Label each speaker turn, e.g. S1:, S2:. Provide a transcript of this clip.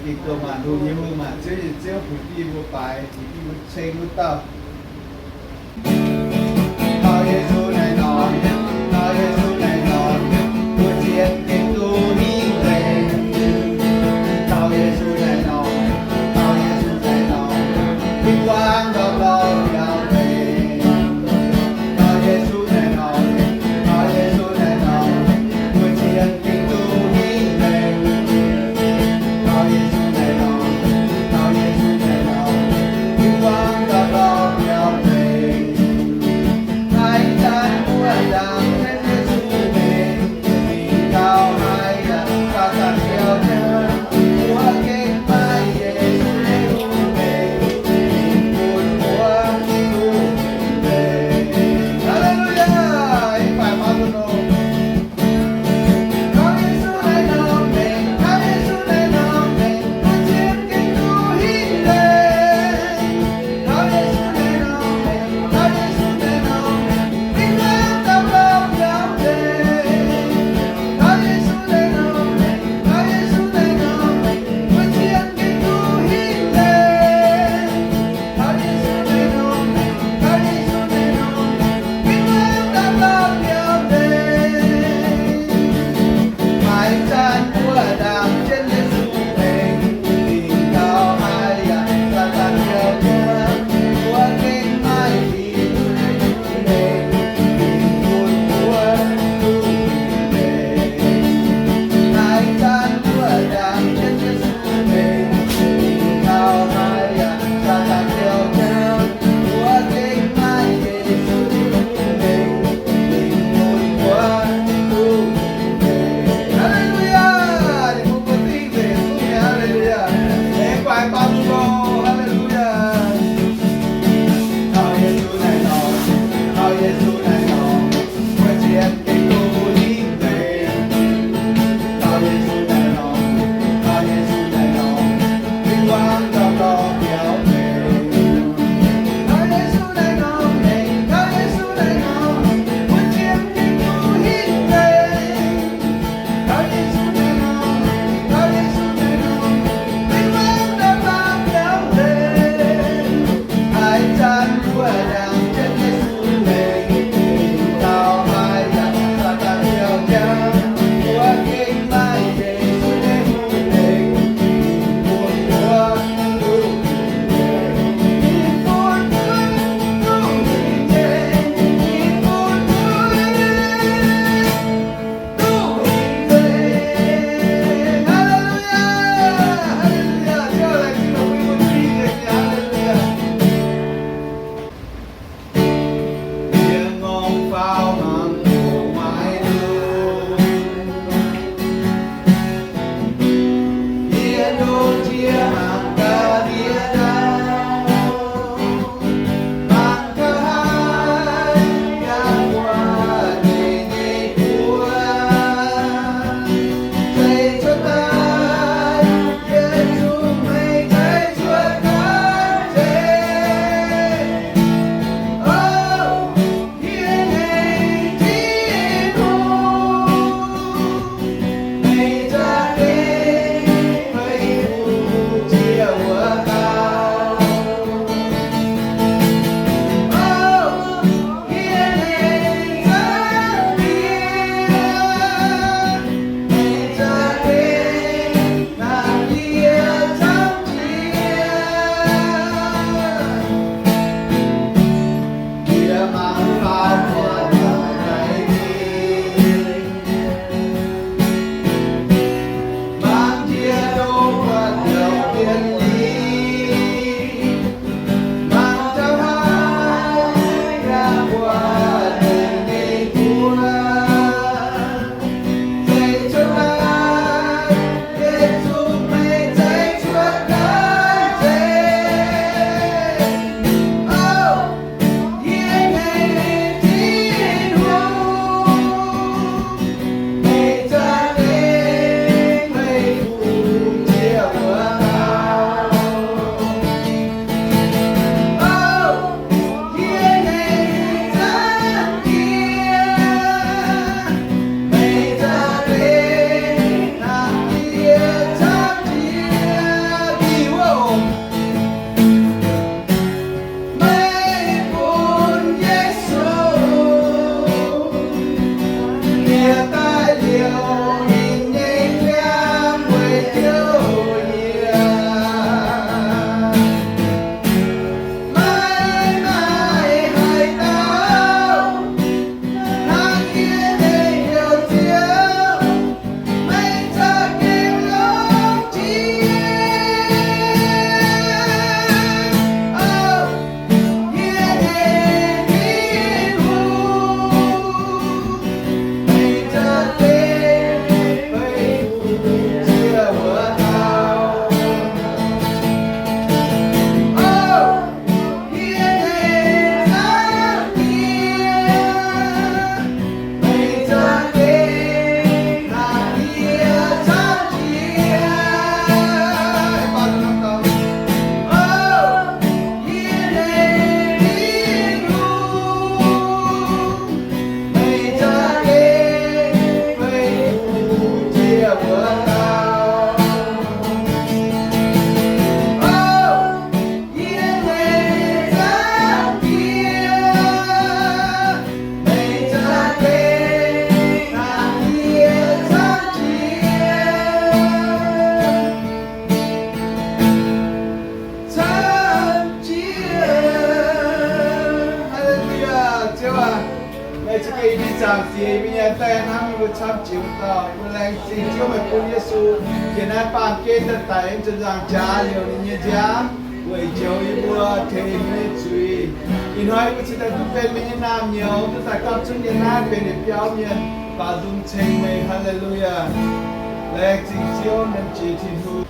S1: 結果嘛，路業務嘛，只有本地無擺，本地無車無到。老耶穌來到，老耶穌來到，我見見到你來。老耶穌來到，老耶穌來到，平安到老了會。老耶穌來到，老耶穌來到，我見見到你來。老耶穌來到，老耶穌來到，平安到老。ngày đi chạm gì bây giờ tay năng một trăm triệu tờ một lần gì cho mày phun Giêsu hiện nay bàn kê tất tại em chân rằng trả liệu như giá quầy chiều y mưa thì mình truy in hỏi của chị ta cũng bên mình nam nhiều tôi phải tập trung như nam bên để biểu nhiên và dùng trình mày hallelujah lệ chính chiếu nên chỉ thiên thu